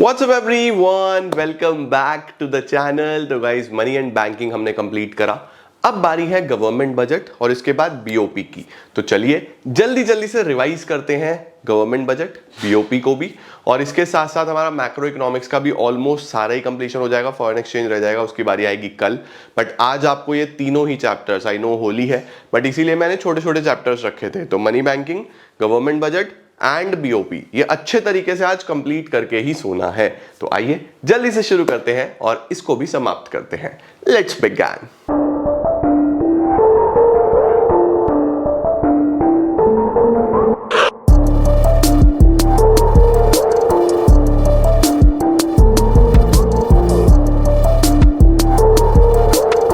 WhatsApp everyone, welcome back to the channel. तो guys, money and banking हमने complete करा। अब बारी है गवर्नमेंट बजट और इसके बाद बीओपी की। तो चलिए जल्दी जल्दी से रिवाइज करते हैं गवर्नमेंट बजट, बीओपी को भी, और इसके साथ साथ हमारा मैक्रो इकोनॉमिक्स का भी ऑलमोस्ट सारा ही कंप्लीशन हो जाएगा। फॉरेन एक्सचेंज रह जाएगा, उसकी बारी आएगी कल। बट आज आपको ये तीनों ही चैप्टर्स, आई नो होली है बट इसीलिए मैंने छोटे छोटे चैप्टर्स रखे थे। तो money banking, government budget and BOP, ये अच्छे तरीके से आज कंप्लीट करके ही सोना है। तो आइए जल्दी से शुरू करते हैं और इसको भी समाप्त करते हैं। Let's begin.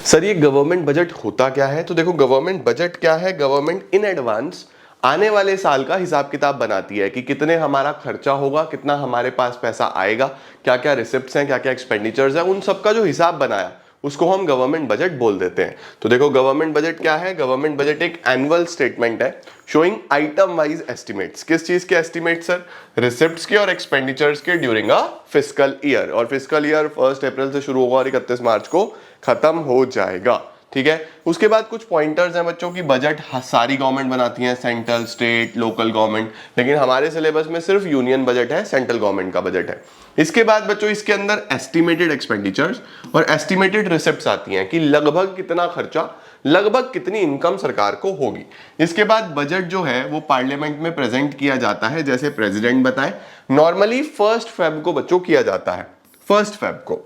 सर, ये गवर्नमेंट बजट होता क्या है? तो देखो, गवर्नमेंट बजट क्या है? गवर्नमेंट इन एडवांस आने वाले साल का हिसाब किताब बनाती है कि कितने हमारा खर्चा होगा, कितना हमारे पास पैसा आएगा, क्या क्या रिसिप्ट्स हैं, क्या क्या एक्सपेंडिचर्स हैं, उन सब का जो हिसाब बनाया उसको हम गवर्नमेंट बजट बोल देते हैं। तो देखो, गवर्नमेंट बजट क्या है? गवर्नमेंट बजट एक एनुअल स्टेटमेंट है शोइंग आइटम वाइज एस्टिमेट्स। किस चीज के एस्टिमेट सर? रिसिप्ट्स के और एक्सपेंडिचर्स के ड्यूरिंग अ फिस्कल ईयर। और फिस्कल ईयर 1 अप्रैल से शुरू होगा और 31 मार्च को खत्म हो जाएगा। ठीक है। उसके बाद कुछ पॉइंटर्स हैं बच्चों की। बजट सारी गवर्नमेंट बनाती हैं, सेंट्रल, स्टेट, लोकल गवर्नमेंट, लेकिन हमारे सिलेबस में सिर्फ यूनियन बजट है, सेंट्रल गवर्नमेंट का बजट है। इसके बाद बच्चों इसके अंदर एस्टिमेटेड एक्सपेंडिचर्स और एस्टिमेटेड रिसिप्ट्स आती हैं कि लगभग कितना खर्चा, लगभग कितनी इनकम सरकार को होगी। इसके बाद बजट जो है वो पार्लियामेंट में प्रेजेंट किया जाता है, जैसे प्रेसिडेंट बताए। नॉर्मली 1 फेब को बच्चों किया जाता है, 1 फेब को।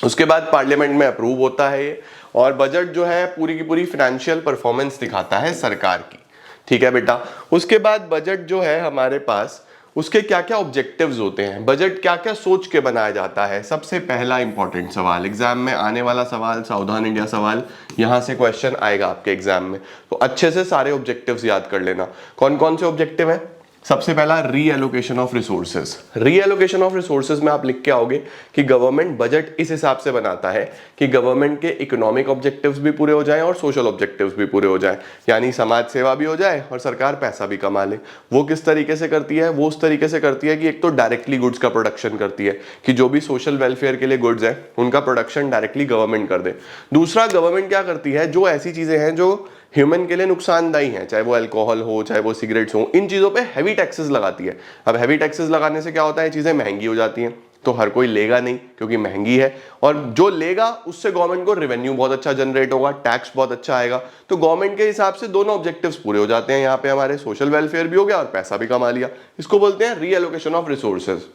उसके बाद पार्लियामेंट में अप्रूव होता है ये, और बजट जो है पूरी की पूरी फाइनेंशियल परफॉर्मेंस दिखाता है सरकार की। ठीक है बेटा। उसके बाद बजट जो है हमारे पास, उसके क्या क्या ऑब्जेक्टिव्स होते हैं, बजट क्या क्या सोच के बनाया जाता है। सबसे पहला इंपॉर्टेंट सवाल, एग्जाम में आने वाला सवाल, सावधान इंडिया सवाल, यहां से क्वेश्चन आएगा आपके एग्जाम में। तो अच्छे से सारे ऑब्जेक्टिव्स याद कर लेना। कौन कौन से ऑब्जेक्टिव है? सबसे पहला, reallocation of resources. Reallocation of resources में आप लिख के आओगे कि गवर्नमेंट बजट इस हिसाब से बनाता है कि गवर्नमेंट के इकोनॉमिक ऑब्जेक्टिव्स भी पूरे हो जाएं और सोशल ऑब्जेक्टिव्स भी पूरे हो जाएं, यानी समाज सेवा भी हो जाए और सरकार पैसा भी कमा ले। वो किस तरीके से करती है? वो उस तरीके से करती है कि एक तो डायरेक्टली गुड्स का प्रोडक्शन करती है कि जो भी सोशल वेलफेयर के लिए गुड्स है उनका प्रोडक्शन डायरेक्टली गवर्नमेंट कर दे। दूसरा, गवर्नमेंट क्या करती है, जो ऐसी चीजें हैं जो ह्यूमन के लिए नुकसानदायी हैं, चाहे वो अल्कोहल हो, चाहे वो सिगरेट्स हो, इन चीजों पे हैवी टैक्सेस लगाती है। अब हैवी टैक्सेस लगाने से क्या होता है? चीजें महंगी हो जाती हैं, तो हर कोई लेगा नहीं क्योंकि महंगी है, और जो लेगा उससे गवर्नमेंट को रेवेन्यू बहुत अच्छा जनरेट होगा, टैक्स बहुत अच्छा आएगा। तो गवर्नमेंट के हिसाब से दोनों ऑब्जेक्टिव्स पूरे हो जाते हैं। यहाँ पे हमारे सोशल वेलफेयर भी हो गया और पैसा भी कमा लिया। इसको बोलते हैं रीएलोकेशन ऑफ रिसोर्सेज।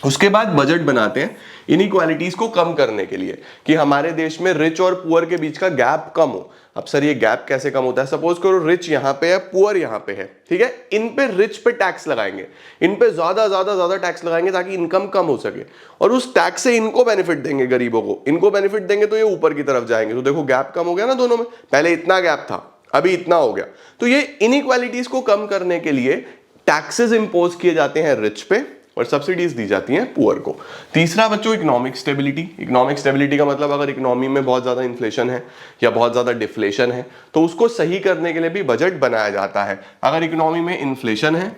उसके बाद बजट बनाते हैं इनइक्वालिटीज को कम करने के लिए कि हमारे देश में रिच और पुअर के बीच का गैप कम हो। अब सर, ये गैप कैसे कम होता है? सपोज करो रिच यहाँ पे है, पुअर यहाँ पे है, ठीक है। इन पे रिच पे टैक्स लगाएंगे, इन पे ज्यादा टैक्स लगाएंगे ताकि इनकम कम हो सके, और उस टैक्स से इनको बेनिफिट देंगे, गरीबों को इनको बेनिफिट देंगे, तो ये ऊपर की तरफ जाएंगे। तो देखो गैप कम हो गया ना दोनों में। पहले इतना गैप था, अभी इतना हो गया। तो ये इनइक्वालिटीज को कम करने के लिए टैक्सेस इंपोज किए जाते हैं रिच पे और सब्सिडीज दी जाती हैं पुअर को। तीसरा बच्चों, इकोनॉमिक स्टेबिलिटी। इकोनॉमिक स्टेबिलिटी का मतलब अगर इकोनॉमी में बहुत ज्यादा इन्फ्लेशन है या बहुत ज्यादा डिफ्लेशन है तो उसको सही करने के लिए भी बजट बनाया जाता है। अगर इकोनॉमी में इन्फ्लेशन है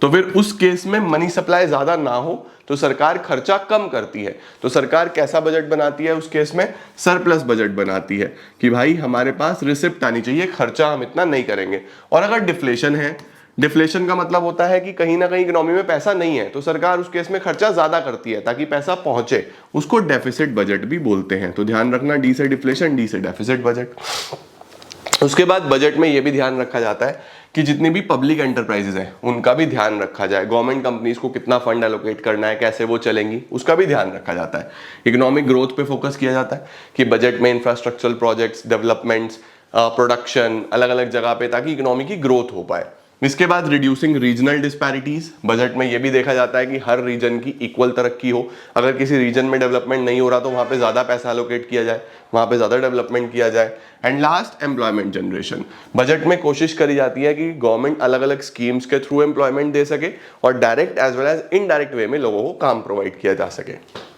तो फिर उस केस में मनी सप्लाई ज्यादा ना हो तो सरकार खर्चा कम करती है। तो सरकार कैसा बजट बनाती है? उस केस में सरप्लस बजट बनाती है कि भाई हमारे पास रिसिप्ट आनी चाहिए, खर्चा हम इतना नहीं करेंगे। और अगर डिफ्लेशन है, डिफ्लेशन का मतलब होता है कि कहीं ना कहीं इकोनॉमी में पैसा नहीं है, तो सरकार उस केस में खर्चा ज्यादा करती है ताकि पैसा पहुंचे। उसको डेफिसिट बजट भी बोलते हैं। तो ध्यान रखना, डी से डिफ्लेशन, डी से डेफिसिट बजट। उसके बाद बजट में यह भी ध्यान रखा जाता है कि जितनी भी पब्लिक एंटरप्राइजेज हैं उनका भी ध्यान रखा जाए। गवर्नमेंट कंपनीज को कितना फंड एलोकेट करना है, कैसे वो चलेंगी, उसका भी ध्यान रखा जाता है। इकोनॉमिक ग्रोथ पे फोकस किया जाता है कि बजट में इंफ्रास्ट्रक्चरल प्रोजेक्ट्स, डेवलपमेंट्स, प्रोडक्शन अलग अलग जगह पे, ताकि इकोनॉमी की ग्रोथ हो पाए। इसके बाद रिड्यूसिंग रीजनल डिस्पैरिटीज। बजट में यह भी देखा जाता है कि हर रीजन की इक्वल तरक्की हो। अगर किसी रीजन में डेवलपमेंट नहीं हो रहा तो वहां पे ज्यादा पैसा एलोकेट किया जाए, वहां पे ज्यादा डेवलपमेंट किया जाए। And last, employment generation. Budget में कोशिश करी जाती है कि गवर्नमेंट अलग अलग स्कीम्स के थ्रू एम्प्लॉयमेंट दे सके और direct as well as indirect way में लोगों को काम प्रोवाइड किया जा सके।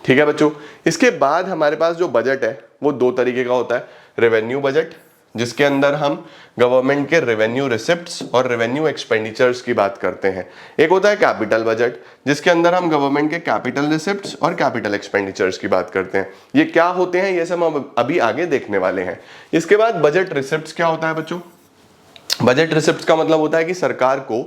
ठीक है बच्चों। इसके बाद हमारे पास जो बजट है वो 2 तरीके का होता है, रेवेन्यू बजट, जिसके अंदर हम गवर्नमेंट के रेवेन्यू रिसिप्ट्स और रेवेन्यू एक्सपेंडिचर्स की बात करते हैं। एक होता है कैपिटल बजट, जिसके अंदर हम गवर्नमेंट के कैपिटल रिसिप्ट्स और कैपिटल एक्सपेंडिचर्स की बात करते हैं। ये क्या होते हैं, ये सब हम अभी आगे देखने वाले हैं। इसके बाद बजट रिसिप्ट्स क्या होता है बच्चों? बजट रिसिप्ट्स का मतलब होता है कि सरकार को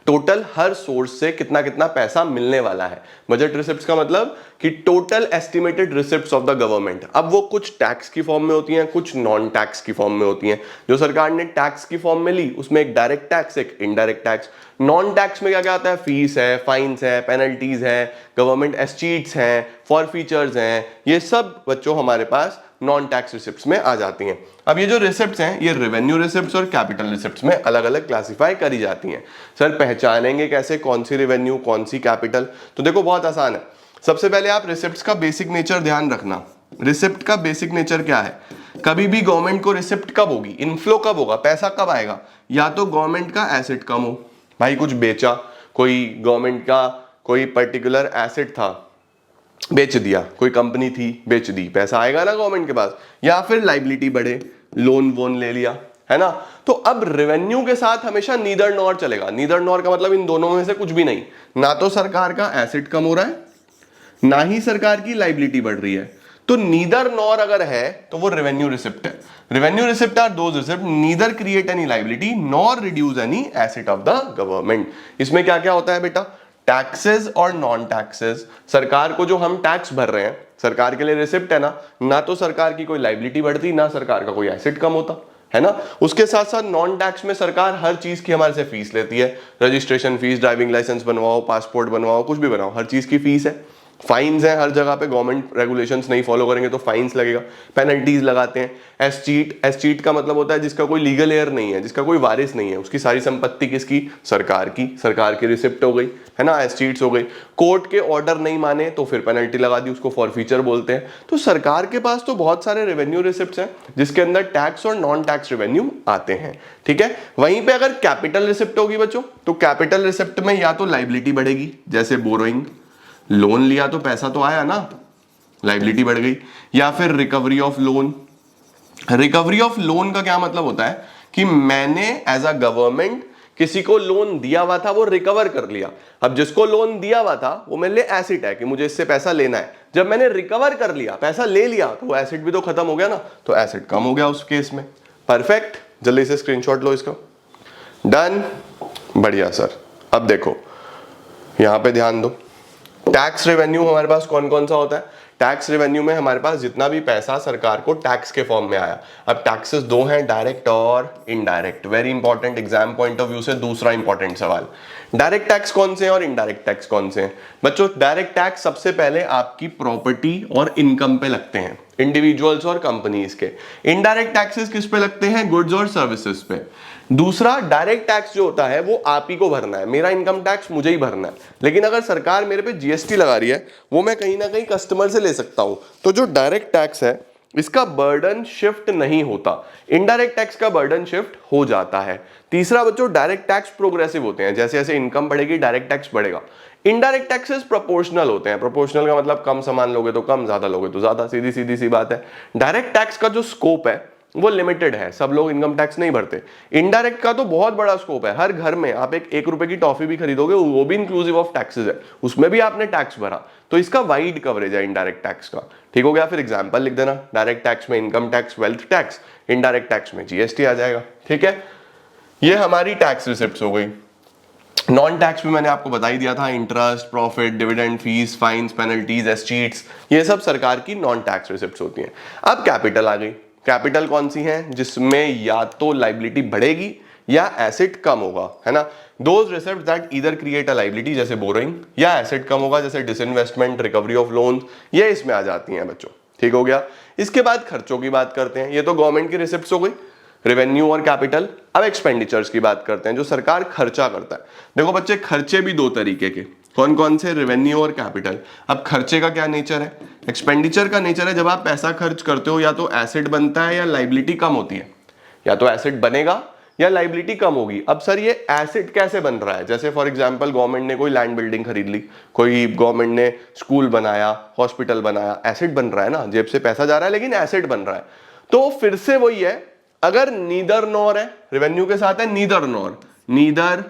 टोटल हर सोर्स से कितना कितना पैसा मिलने वाला है। बजट रिसिप्ट्स का मतलब कि total estimated receipts of the government. अब वो कुछ टैक्स की फॉर्म में होती हैं, कुछ नॉन टैक्स की फॉर्म में होती हैं। जो सरकार ने टैक्स की फॉर्म में ली उसमें एक डायरेक्ट टैक्स, एक इनडायरेक्ट टैक्स। नॉन टैक्स में क्या क्या आता है? फीस है, फाइन्स है, पेनल्टीज है, गवर्नमेंट एस्टीट्स हैं, फॉरफीचर्स हैं, ये सब बच्चों हमारे पास नॉन टैक्स रिसिप्ट्स में आ जाती हैं। अब ये जो रिसिप्ट्स हैं ये रेवेन्यू रिसिप्ट्स और कैपिटल रिसिप्ट्स में अलग अलग क्लासिफाई करी जाती हैं। सर पहचानेंगे कैसे कौन सी रेवेन्यू कौन सी कैपिटल? तो देखो बहुत आसान है। सबसे पहले आप रिसिप्ट्स का बेसिक नेचर ध्यान रखना। रिसिप्ट का बेसिक नेचर क्या है? कभी भी गवर्नमेंट को रिसिप्ट कब होगी, इनफ्लो कब होगा, पैसा कब आएगा? या तो गवर्नमेंट का एसेट कम हो, भाई कुछ बेचा, कोई गवर्नमेंट का कोई पर्टिकुलर एसेट था बेच दिया, कोई कंपनी थी बेच दी, पैसा आएगा ना गवर्नमेंट के पास। या फिर लाइबिलिटी बढ़े, लोन वोन ले लिया, है ना। तो अब रेवेन्यू के साथ हमेशा नीदर नॉर चलेगा। नीदर नॉर का मतलब इन दोनों में से कुछ भी नहीं। ना तो सरकार का एसेट कम हो रहा है, ना ही सरकार की लाइबिलिटी बढ़ रही है। तो नीदर नॉर अगर है तो वो रेवेन्यू रिसिप्ट है। Revenue receipt are those receipt neither create any liability nor reduce any asset of the government. इसमें क्या क्या होता है बेटा? टैक्सेस और नॉन टैक्सेस। सरकार को जो हम टैक्स भर रहे हैं, सरकार के लिए रिसिप्ट है ना, ना तो सरकार की कोई लाइबिलिटी बढ़ती, ना सरकार का कोई एसेट कम होता, है ना। उसके साथ साथ नॉन टैक्स में सरकार हर चीज की हमारे से फीस लेती है। रजिस्ट्रेशन फीस, ड्राइविंग लाइसेंस बनवाओ, पासपोर्ट बनवाओ, कुछ भी बनाओ, हर चीज की फीस है। फाइन्स है हर जगह पे, गवर्नमेंट रेगुलेशंस नहीं फॉलो करेंगे तो फाइन्स लगेगा, पेनल्टीज लगाते हैं। एस्टीट का मतलब होता है जिसका कोई लीगल हेयर नहीं है, जिसका कोई वारिस नहीं है, उसकी सारी संपत्ति किसकी? सरकार की। सरकार की रिसिप्ट हो गई, है ना, एस्टीट्स हो गई। कोर्ट के ऑर्डर नहीं माने तो फिर पेनल्टी लगा दी, उसको फॉरफीचर बोलते हैं। तो सरकार के पास तो बहुत सारे रेवेन्यू रिसिप्ट्स हैं जिसके अंदर टैक्स और नॉन टैक्स रेवेन्यू आते हैं, ठीक है। वहीं पे अगर कैपिटल रिसिप्ट होगी बच्चों, तो कैपिटल रिसिप्ट में या तो लाइबिलिटी बढ़ेगी, जैसे बोरोइंग, लोन लिया तो पैसा तो आया ना, लाइबिलिटी बढ़ गई। या फिर recovery of loan. Recovery of loan का क्या मतलब होता है कि मैंने एज अ गवर्नमेंट किसी को लोन दिया हुआ था, वो रिकवर कर लिया। अब जिसको लोन दिया हुआ था वो मेरे लिए एसेट है कि मुझे इससे पैसा लेना है। जब मैंने रिकवर कर लिया, पैसा ले लिया, तो वो एसेट भी तो खत्म हो गया ना, तो एसेट कम हो गया उस केस में। परफेक्ट, जल्दी से स्क्रीनशॉट लो इसका। डन, बढ़िया सर। अब देखो यहां पे ध्यान दो, टैक्स रेवेन्यू हमारे पास कौन कौन सा होता है? टैक्स रेवेन्यू में हमारे पास जितना भी पैसा सरकार को टैक्स के फॉर्म में आया। अब टैक्सेस दो हैं, डायरेक्ट और indirect. Very important, exam point of view से दूसरा इंपॉर्टेंट सवाल। डायरेक्ट टैक्स कौन से हैं और इनडायरेक्ट टैक्स कौन से हैं? बच्चों डायरेक्ट टैक्स सबसे पहले आपकी प्रॉपर्टी और इनकम पे लगते हैं, इंडिविजुअल्स और कंपनीज के। इनडायरेक्ट टैक्सेस किस पे लगते हैं? गुड्स और सर्विसेज पे। दूसरा, डायरेक्ट टैक्स जो होता है वो आप ही को भरना है, मेरा इनकम टैक्स मुझे ही भरना है। लेकिन अगर सरकार मेरे पे जीएसटी लगा रही है, वो मैं कहीं ना कहीं कस्टमर से ले सकता हूं। तो जो डायरेक्ट टैक्स है इसका बर्डन शिफ्ट नहीं होता, इनडायरेक्ट टैक्स का बर्डन शिफ्ट हो जाता है। तीसरा बच्चों, डायरेक्ट टैक्स प्रोग्रेसिव होते हैं, जैसे जैसे इनकम बढ़ेगी डायरेक्ट टैक्स बढ़ेगा। इनडायरेक्ट टैक्सेस प्रोपोर्शनल होते हैं। प्रोपोर्शनल का मतलब कम सामान लोगे तो कम, ज्यादा लोगे तो ज्यादा, सीधी सीधी सी बात है। डायरेक्ट टैक्स का जो स्कोप है वो लिमिटेड है, सब लोग इनकम टैक्स नहीं भरते। इनडायरेक्ट का तो बहुत बड़ा स्कोप है, हर घर में आप एक रुपए की टॉफी भी खरीदोगे वो भी इंक्लूसिव ऑफ टैक्सेस है, उसमें भी आपने टैक्स भरा, तो इसका वाइड कवरेज है इनडायरेक्ट टैक्स का। ठीक हो गया, फिर एग्जांपल लिख देना, डायरेक्ट टैक्स में income tax, wealth tax, indirect tax में जीएसटी आ जाएगा। ठीक है, ये हमारी टैक्स रिसिप्ट्स हो गई। नॉन टैक्स में मैंने आपको बता ही दिया था, interest, profit, dividend, fees, fines, penalties, escheats, ये सब सरकार की नॉन टैक्स रिसिप्ट्स होती हैं। अब कैपिटल आ गई। कैपिटल कौन सी है? जिसमें या तो लाइबिलिटी बढ़ेगी या एसेट कम होगा, है ना। Those receipts that either create a liability, जैसे बोरोइंग, या एसेट कम होगा जैसे डिसइन्वेस्टमेंट, रिकवरी ऑफ लोन, ये इसमें आ जाती हैं बच्चों। ठीक हो गया। इसके बाद खर्चों की बात करते हैं। ये तो गवर्नमेंट की रिसिप्ट्स हो गई, रेवेन्यू और कैपिटल। अब एक्सपेंडिचर्स की बात करते हैं, जो सरकार खर्चा करता है। देखो बच्चे, खर्चे भी दो तरीके के, कौन कौन से? रेवेन्यू और कैपिटल। अब खर्चे का क्या नेचर है? एक्सपेंडिचर का नेचर है जब आप पैसा खर्च करते हो या तो एसेट बनता है या लाइबिलिटी कम होती है, या तो एसेट बनेगा या लाइबिलिटी कम होगी। अब सर ये एसेट कैसे बन रहा है? जैसे फॉर एग्जांपल गवर्नमेंट ने कोई लैंड बिल्डिंग खरीद ली, कोई गवर्नमेंट ने स्कूल बनाया, हॉस्पिटल बनाया, एसेट बन रहा है ना, जेब से पैसा जा रहा है लेकिन एसेट बन रहा है। तो फिर से वही है, अगर नीदर नॉर है, रेवेन्यू के साथ है neither nor, neither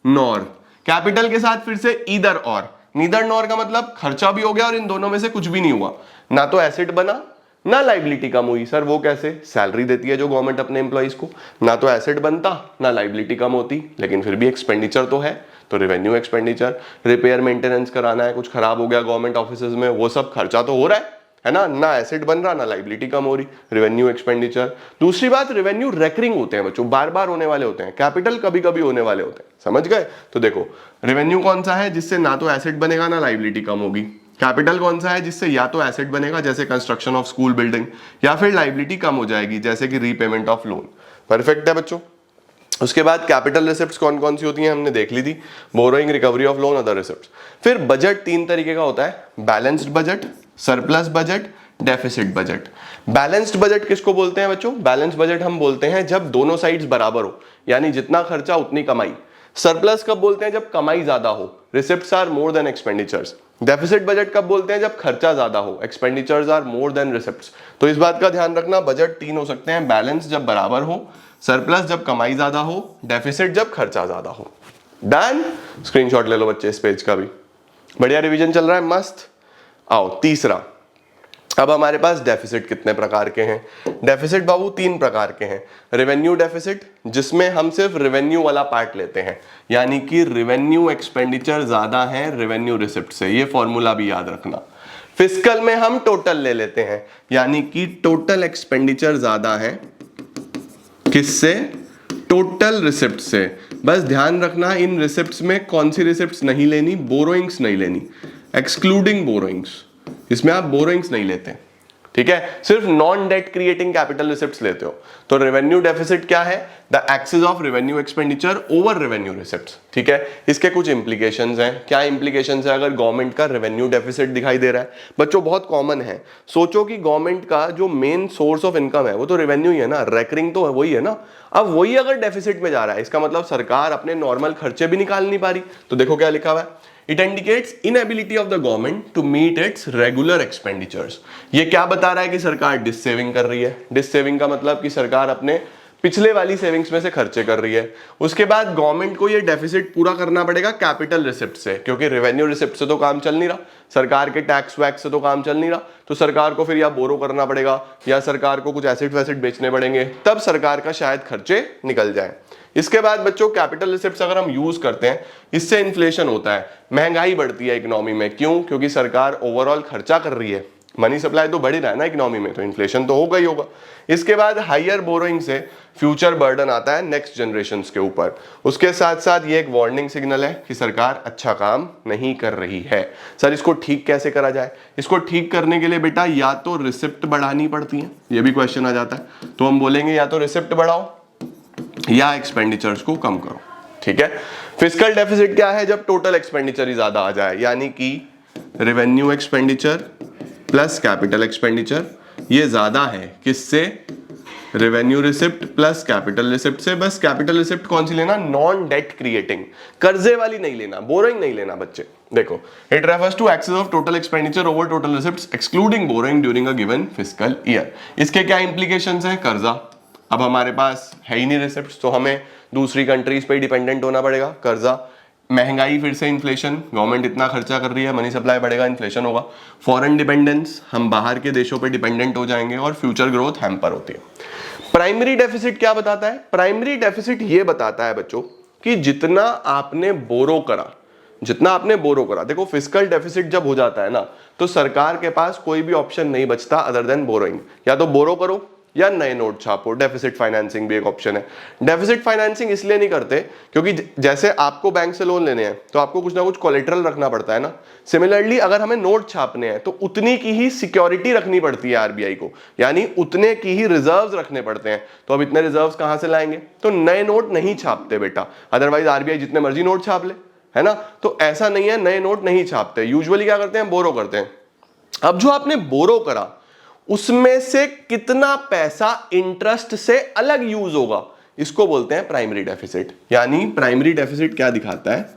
nor, capital के साथ फिर से ईदर और, नीदर नॉर का मतलब खर्चा भी हो गया और इन दोनों में से कुछ भी नहीं हुआ, ना तो एसेट बना ना लाइबिलिटी कम हुई। सर वो कैसे? सैलरी देती है जो गवर्नमेंट अपने एम्प्लॉइज को, ना तो एसेट बनता ना लाइबिलिटी कम होती, लेकिन फिर भी एक्सपेंडिचर तो है, तो रेवेन्यू एक्सपेंडिचर। रिपेयर मेंटेनेंस कराना है, कुछ खराब हो गया गवर्नमेंट ऑफिसेज में, वो सब खर्चा तो हो रहा है ना एसेट बन रहा ना लाइबिलिटी कम हो रही, रेवेन्यू एक्सपेंडिचर। दूसरी बात, रेवेन्यू रेकरिंग होते हैं बच्चों, बार बार होने वाले होते हैं, कैपिटल कभी कभी होने वाले होते हैं, समझ गए? तो देखो रेवेन्यू कौन सा है जिससे ना तो एसेट बनेगा ना लाइबिलिटी कम होगी, कैपिटल कौन सा है जिससे या तो एसेट बनेगा जैसे कंस्ट्रक्शन ऑफ स्कूल बिल्डिंग, या फिर लाइबिलिटी कम हो जाएगी जैसे कि रीपेमेंट ऑफ लोन। परफेक्ट है बच्चों। उसके बाद कैपिटल रिसिप्ट्स कौन कौन सी होती हैं हमने देख ली थी, borrowing, recovery of loan, other receipts. फिर बजट तीन तरीके का होता है, balanced budget, surplus budget, deficit budget. Balanced budget किसको बोलते हैं बच्चों? बैलेंस्ड बजट हम बोलते हैं जब दोनों साइड्स बराबर हो, यानी जितना खर्चा उतनी कमाई। सरप्लस कब बोलते हैं? जब कमाई ज्यादा हो, receipts are more than expenditures. Deficit budget कब बोलते हैं? जब खर्चा ज्यादा हो, expenditures are more than receipts. तो इस बात का ध्यान रखना, बजट तीन हो सकते हैं, बैलेंस जब बराबर हो, सरप्लस जब कमाई ज्यादा हो, डेफिसिट जब खर्चा ज्यादा हो। डन? स्क्रीनशॉट ले लो बच्चे इस पेज का भी। बढ़िया रिवीजन चल रहा है, मस्त। आओ तीसरा, अब हमारे पास डेफिसिट कितने प्रकार के हैं? डेफिसिट बाबू तीन प्रकार के हैं। रेवेन्यू डेफिसिट, जिसमें हम सिर्फ रेवेन्यू वाला पार्ट लेते हैं, यानी कि रेवेन्यू एक्सपेंडिचर ज्यादा है रेवेन्यू रिसिप्ट से, ये फॉर्मूला भी याद रखना। फिस्कल में हम टोटल ले लेते हैं, यानी कि टोटल एक्सपेंडिचर ज्यादा है किससे? टोटल रिसिप्ट से। बस ध्यान रखना इन रिसिप्ट्स में कौन सी रिसिप्ट्स नहीं लेनी, बोरोइंग्स नहीं लेनी, एक्सक्लूडिंग बोरोइंग्स, इसमें आप बोरोइंग्स नहीं लेते, ठीक है? सिर्फ non debt creating capital receipts लेते हो। तो रेवेन्यू डेफिसिट क्या है? The axis of revenue expenditure over revenue receipts, ठीक है? इसके कुछ इंप्लीकेशंस हैं। क्या इंप्लीकेशंस है अगर गवर्नमेंट का रेवेन्यू डेफिसिट दिखाई दे रहा है? बच्चों बहुत कॉमन है, सोचो कि गवर्नमेंट का जो मेन सोर्स ऑफ इनकम है वो तो रेवेन्यू ही है ना, रेकरिंग तो वही है ना। अब वही अगर डेफिसिट में जा रहा है, इसका मतलब सरकार अपने नॉर्मल खर्चे भी निकाल नहीं पा रही। तो देखो क्या लिखा हुआ है, It indicates inability of the government to meet its regular expenditures। ये क्या बता रहा है कि सरकार डिस सेविंग कर रही है। डिस सेविंग का मतलब कि सरकार अपने पिछले वाली सेविंग्स में से खर्चे कर रही है। उसके बाद गवर्नमेंट को ये डेफिसिट पूरा करना पड़ेगा कैपिटल रिसिप्ट से, क्योंकि रेवेन्यू रिसिप्ट से तो काम चल नहीं रहा, सरकार के टैक्स वैक्स से तो काम चल नहीं रहा, तो सरकार को फिर या बोरो करना पड़ेगा या सरकार को कुछ एसेट वैसेट बेचने पड़ेंगे, तब सरकार का शायद खर्चे निकल जाए। इसके बाद बच्चों कैपिटल रिसिप्ट्स अगर हम यूज करते हैं, इससे इन्फ्लेशन होता है, महंगाई बढ़ती है इकोनॉमी में। क्यों? क्योंकि सरकार ओवरऑल खर्चा कर रही है, मनी सप्लाई तो बढ़ ही रहा है ना इकोनॉमी में, तो इन्फ्लेशन तो होगा ही होगा। इसके बाद हायर बोरोइंग से फ्यूचर बर्डन आता है नेक्स्ट जनरेशंस के ऊपर। उसके साथ साथ ये एक वार्निंग सिग्नल है कि सरकार अच्छा काम नहीं कर रही है। सर इसको ठीक कैसे करा जाए? इसको ठीक करने के लिए बेटा या तो रिसिप्ट बढ़ानी पड़ती है, ये भी क्वेश्चन आ जाता है, तो हम बोलेंगे या तो रिसिप्ट बढ़ाओ या एक्सपेंडिचर्स को कम करो, ठीक है? फिस्कल डेफिसिट क्या है? जब टोटल एक्सपेंडिचर ही ज्यादा आ जाए, यानी कि revenue expenditure plus capital expenditure, ये ज्यादा है किससे? Revenue receipt plus capital receipt से। बस कैपिटल रिसिप्ट कौन सी लेना? नॉन डेट क्रिएटिंग, कर्जे वाली नहीं लेना, बोरोइंग नहीं लेना बच्चे। देखो, it refers to excess of total expenditure over total receipts excluding borrowing during a given fiscal year. इसके क्या इंप्लीकेशंस हैं? कर्जा, अब हमारे पास है ही नहीं रिसिप्ट्स, तो हमें दूसरी कंट्रीज पे डिपेंडेंट होना पड़ेगा, कर्जा। महंगाई, फिर से इन्फ्लेशन, गवर्नमेंट इतना खर्चा कर रही है, मनी सप्लाई बढ़ेगा, इन्फ्लेशन होगा। फॉरेन डिपेंडेंस, हम बाहर के देशों पे डिपेंडेंट हो जाएंगे, और फ्यूचर ग्रोथ हैम्पर होती है। प्राइमरी डेफिसिट क्या बताता है? प्राइमरी डेफिसिट ये बताता है बच्चों कि जितना आपने बोरो करा, देखो फिस्कल डेफिसिट जब हो जाता है ना, तो सरकार के पास कोई भी ऑप्शन नहीं बचता अदर देन बोरोइंग, या तो बोरो करो या नए नोट छापो। डेफिसिट फाइनेंसिंग भी एक ऑप्शन है। डेफिसिट फाइनेंसिंग इसलिए नहीं करते क्योंकि जैसे आपको बैंक से लोन लेने हैं तो आपको कुछ ना कुछ कोलेटरल रखना पड़ता है ना। सिमिलरली अगर हमें नोट छापने हैं तो उतनी की ही सिक्योरिटी रखनी पड़ती है आरबीआई को, यानी उतने की ही रिजर्व्स रखने पड़ते हैं। तो अब इतने रिजर्व्स कहां से लाएंगे? तो नए नोट नहीं छापते बेटा, अदरवाइज आरबीआई जितने मर्जी नोट छाप ले, है ना। तो ऐसा नहीं है, नए नोट नहीं छापते। यूजुअली क्या करते हैं? बोरो करते हैं। अब जो आपने बोरो करा उसमें से कितना पैसा इंटरेस्ट से अलग यूज होगा, इसको बोलते हैं प्राइमरी डेफिसिट। यानी प्राइमरी डेफिसिट क्या दिखाता है?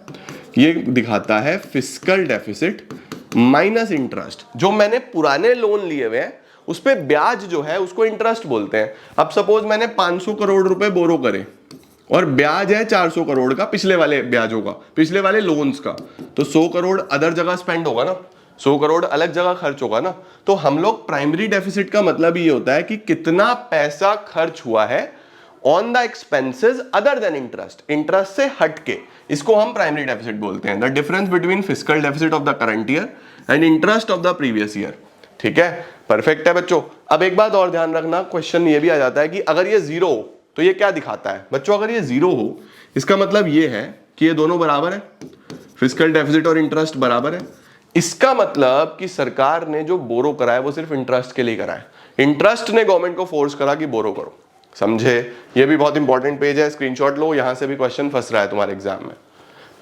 ये दिखाता है फिस्कल डेफिसिट माइनस इंटरेस्ट। जो मैंने पुराने लोन लिए हुए हैं उस पे ब्याज जो है उसको इंटरेस्ट बोलते हैं। अब सपोज मैंने 500 करोड़ रुपए बोरो करे और ब्याज है 400 करोड़ का, पिछले वाले ब्याजों का, पिछले वाले लोन्स का, तो 100 करोड़ अदर जगह स्पेंड होगा ना, 100 करोड़ अलग जगह खर्च होगा ना। तो हम लोग प्राइमरी डेफिसिट का मतलब ये होता है कि कितना पैसा खर्च हुआ है on the expenses other than interest, interest से हट के, इसको हम प्राइमरी डेफिसिट बोलते हैं। The difference between fiscal deficit of the current year and interest of the previous year. ठीक है, परफेक्ट है बच्चों। अब एक बात और ध्यान रखना, क्वेश्चन ये भी आ जाता है कि अगर ये जीरो हो तो ये क्या दिखाता है बच्चों? अगर ये जीरो हो इसका मतलब ये है कि ये दोनों बराबर है, फिस्कल डेफिसिट और इंटरेस्ट बराबर है। इसका मतलब कि सरकार ने जो बोरो करा है वो सिर्फ इंटरेस्ट के लिए करा है, इंटरेस्ट ने गवर्नमेंट को फोर्स करा कि बोरो करो। समझे? ये भी बहुत इंपॉर्टेंट पेज है, स्क्रीनशॉट लो, यहां से भी क्वेश्चन फंस रहा है तुम्हारे एग्जाम में।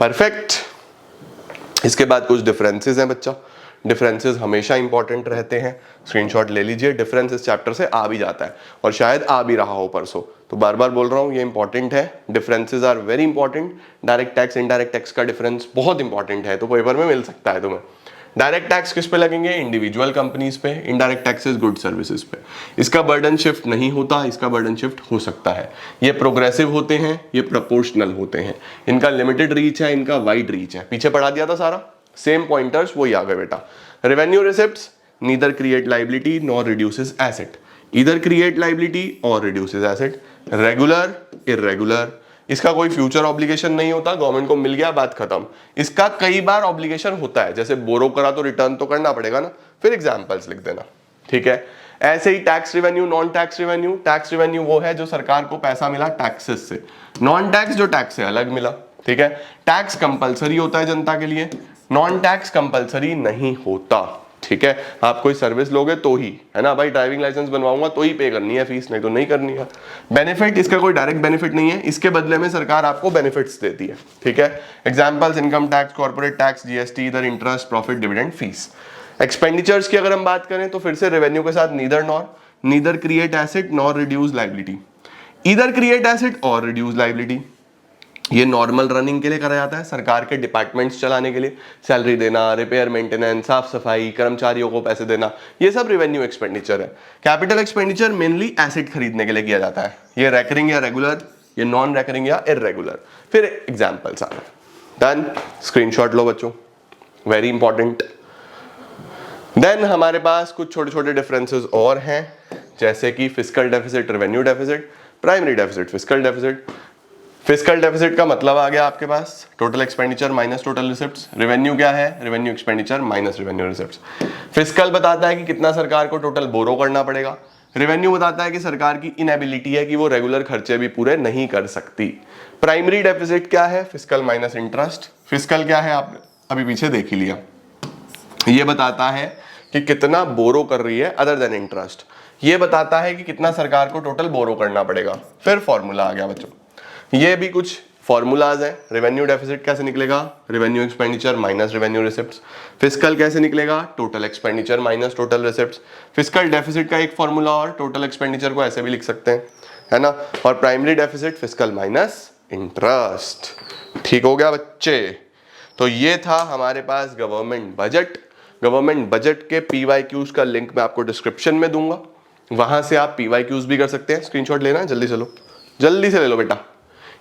परफेक्ट। इसके बाद कुछ डिफरेंसेस हैं बच्चा, डिफरेंसेस हमेशा इंपॉर्टेंट रहते हैं, स्क्रीनशॉट ले लीजिए। डिफरेंस इस चैप्टर से आ भी जाता है और शायद आ भी रहा हो परसों, तो बार बार बोल रहा हूं ये इंपॉर्टेंट है। Differences are very important. Direct tax indirect tax का डिफरेंस बहुत इंपॉर्टेंट है, तो पेपर में मिल सकता है तुम्हें। डायरेक्ट टैक्स किस पे लगेंगे? इंडिविजुअल कंपनीज पे। इनडायरेक्ट टैक्सेस गुड सर्विसेज पे। इसका बर्डन शिफ्ट नहीं होता, इसका बर्डन शिफ्ट हो सकता है। ये प्रोग्रेसिव होते हैं, ये प्रोपोर्शनल होते हैं, इनका लिमिटेड रीच है, इनका वाइड रीच है। पीछे पढ़ा दिया था सारा, सेम पॉइंटर्स वही आ गए बेटा। Revenue receipts neither create liability nor reduces asset, either create liability और रिड्यूसेस एसेट। रेगुलर, इर्रेगुलर, इसका कोई फ्यूचर ऑब्लिगेशन नहीं होता, गवर्नमेंट को मिल गया बात खत्म। इसका कई बार ऑब्लिगेशन होता है, जैसे बोरो करा तो रिटर्न तो करना पड़ेगा ना, फिर एग्जांपल्स लिख देना। ठीक है, ऐसे ही tax revenue, non tax revenue. Tax revenue वो है जो सरकार को पैसा मिला टैक्सेस से, नॉन टैक्स जो टैक्स से अलग मिला। ठीक है, टैक्स कंपलसरी होता है जनता के लिए, नॉन टैक्स कंपलसरी नहीं होता। ठीक है, आप कोई सर्विस लोगे तो ही, है ना भाई, ड्राइविंग लाइसेंस बनवाऊंगा तो ही पे करनी है फीस, नहीं तो नहीं करनी है। बेनिफिट, इसका कोई डायरेक्ट बेनिफिट नहीं है, इसके बदले में सरकार आपको बेनिफिट्स देती है। ठीक है, examples income tax, corporate tax, GST, इधर interest, profit, dividend, fees. Expenditures की अगर हम बात करें तो फिर से रेवेन्यू के साथ neither create asset nor reduce liability, either create asset और रिड्यूस लाइबिलिटी। ये नॉर्मल रनिंग के लिए करा जाता है, सरकार के डिपार्टमेंट्स चलाने के लिए, सैलरी देना, रिपेयर मेंटेनेंस, साफ सफाई, कर्मचारियों को पैसे देना, ये सब रेवेन्यू एक्सपेंडिचर है। कैपिटल एक्सपेंडिचर मेनली एसेट खरीदने के लिए किया जाता है, ये रेकरिंग या रेगुलर, ये नॉन रेकरिंग या इररेगुलर। फिर एग्जांपल्स आ गए। डन, स्क्रीनशॉट लो बच्चों, वेरी इंपॉर्टेंट। देन हमारे पास कुछ छोटे छोटे डिफरेंसेस और हैं, जैसे कि fiscal deficit, revenue deficit, primary deficit, fiscal deficit. Fiscal deficit का मतलब आ गया आपके पास total expenditure minus total receipts. Revenue क्या है? Revenue expenditure minus revenue receipts. Fiscal बताता है कि कितना सरकार को टोटल बोरो करना पड़ेगा। रेवेन्यू बताता है कि सरकार की इनएबिलिटी है कि वो रेगुलर खर्चे भी पूरे नहीं कर सकती। प्राइमरी डेफिसिट क्या है? Fiscal minus interest. फिस्कल क्या है आपने अभी पीछे देख ही लिया, ये बताता है कि कितना बोरो कर रही है अदर देन इंटरेस्ट। ये बताता है कि कितना सरकार को टोटल बोरो करना पड़ेगा। फिर फॉर्मूला आ गया बच्चों, ये भी कुछ फॉर्मूलाज है। रेवेन्यू डेफिसिट कैसे निकलेगा? Revenue expenditure minus revenue receipts. Fiscal कैसे निकलेगा? Total expenditure minus total receipts. Fiscal deficit का एक फॉर्मूला और टोटल एक्सपेंडिचर को ऐसे भी लिख सकते हैं, है ना। और primary deficit fiscal minus interest. ठीक हो गया बच्चे? तो ये था हमारे पास गवर्नमेंट बजट। गवर्नमेंट बजट के PYQs का लिंक मैं आपको डिस्क्रिप्शन में दूंगा, वहां से आप PYQs भी कर सकते हैं। स्क्रीनशॉट लेना है, जल्दी से लो, जल्दी से ले लो बेटा।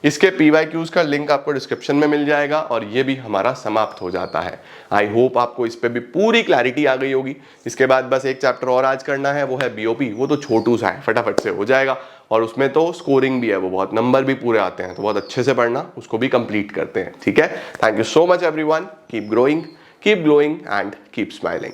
इसके PYQs का लिंक आपको डिस्क्रिप्शन में मिल जाएगा और ये भी हमारा समाप्त हो जाता है। आई होप आपको इस पे भी पूरी क्लैरिटी आ गई होगी। इसके बाद बस एक चैप्टर और आज करना है, वो है BOP। वो तो छोटू सा है, फटाफट से हो जाएगा और उसमें तो स्कोरिंग भी है, वो बहुत नंबर भी पूरे आते हैं, तो बहुत अच्छे से पढ़ना, उसको भी कंप्लीट करते हैं। ठीक है, thank you so much everyone, keep growing, keep glowing and keep smiling.